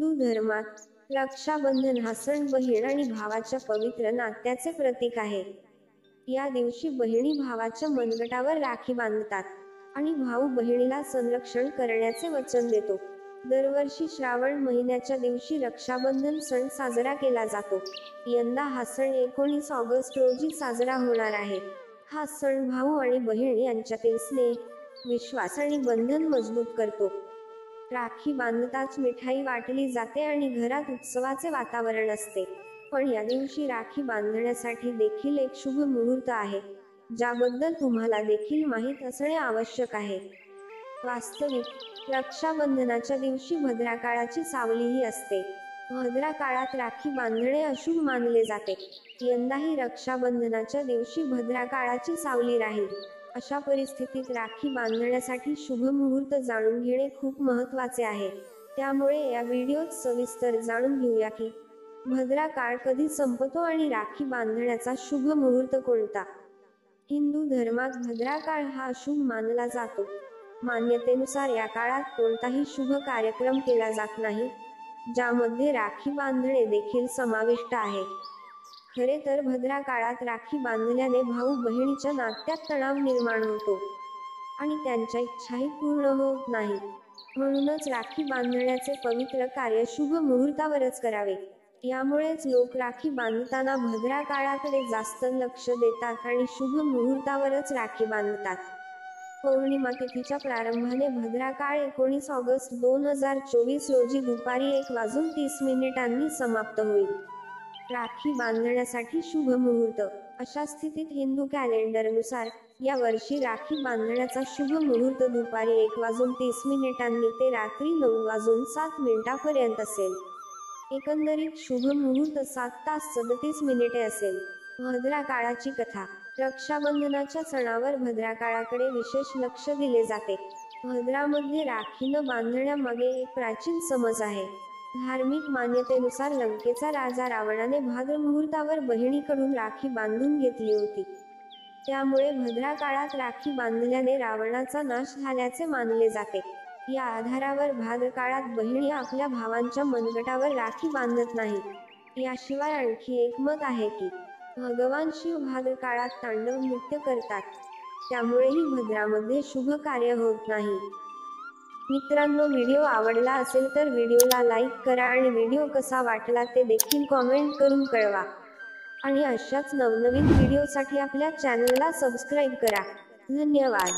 हिंदू धर्मात रक्षाबंधन हा सण बहीण आणि भावाच्या पवित्र नात्याचे प्रतीक आहे। या दिवशी बहिणी भावाच्या मनगटावर राखी बांधतात आणि भाऊ बहिणीला संरक्षण करण्याचे वचन देतो। दरवर्षी श्रावण महिन्याच्या दिवशी रक्षाबंधन सण साजरा केला जातो। यंदा हा सण 19 ऑगस्ट रोजी साजरा होणार आहे। हा सण भाऊ आणि बहीण यांच्यातील स्नेह, विश्वास आणि बंधन मजबूत करतो। राखी बांधताच मिठाई वाटली जाते आणि घरात उत्सवाचे वातावरण असते। पण या दिवशी राखी बांधण्यासाठी देखील एक शुभ मुहूर्त आहे, ज्याबद्दल तुम्हाला देखील माहीत असणे आवश्यक आहे। वास्तविक रक्षाबंधनाच्या दिवशी भद्रा काळाची सावलीही असते। भद्रा काळात राखी बांधणे अशुभ मानले जाते। यंदाही रक्षाबंधनाच्या दिवशी भद्रा काळाची सावली राहील। अशा परिस्थितीत राखी बांधण्यासाठी शुभ मुहूर्त जाणून घेणे खूप महत्त्वाचे आहे। त्यामुळे या व्हिडिओत सविस्तर जाणून घेऊया की भद्रा काळ कधी संपतो आणि राखी बांधण्याचा शुभ मुहूर्त कोणता। हिंदू धर्मात भद्रा काळ हा अशुभ मानला जातो। मान्यतेनुसार या काळात कोणताही शुभ कार्यक्रम केला जात नाही, ज्यामध्ये राखी बांधणे देखील समाविष्ट आहे। खरे तर भद्रा काळात राखी बांधल्याने भाऊ बहिणीच्या नात्यात तणाव निर्माण होतो आणि त्यांच्या इच्छाही पूर्ण होत नाहीत। म्हणूनच राखी बांधण्याचे पवित्र कार्य शुभ मुहूर्तावरच करावे। यामुळेच लोक राखी बांधताना भद्रा काळाकडे जास्त लक्ष देतात आणि शुभ मुहूर्तावरच राखी बांधतात। पौर्णिमा तिथीच्या प्रारंभाने भद्रा काळ 19 ऑगस्ट 2024 रोजी दुपारी 1:30 समाप्त होईल। राखी बांधण्यासाठी शुभ मुहूर्त। अशा स्थितीत हिंदू कॅलेंडरनुसार या वर्षी राखी बांधण्याचा शुभ मुहूर्त दुपारी 1:30 ते रात्री 9:07 पर्यंत असेल। एकंदरीत शुभ मुहूर्त 7 तास 37 मिनिटे असेल। भद्रा काळाची कथा। रक्षाबंधनाच्या सणावर भद्रा काळाकडे विशेष लक्ष दिले जाते। भद्रामध्ये राखी न बांधण्यामागे एक प्राचीन समज आहे। धार्मिक मान्यतेनुसार लंकेचा राजा रावणाने भाद्र मुहूर्तावर बहिणीकडून राखी बांधून घेतली होती। त्यामुळे भद्रा काळात राखी बांधल्याने रावणाचा नाश झाल्याचे मानले जाते। या आधारावर भाद्र काळात बहिणी आपल्या भावांच्या मनगटावर राखी बांधत नाहीत। याशिवाय आणखी एक मत आहे की भगवान शिव भाद्र काळात तांडव नृत्य करतात, त्यामुळेही भद्रामध्ये शुभ कार्य होत नाही। मित्रांनो, व्हिडिओ आवडला असेल तर व्हिडिओला लाईक करा आणि व्हिडिओ कसा वाटला ते देखील कॉमेंट करून कळवा। आणि अशाच नवनवीन व्हिडिओसाठी आपल्या चॅनलला सबस्क्राईब करा। धन्यवाद।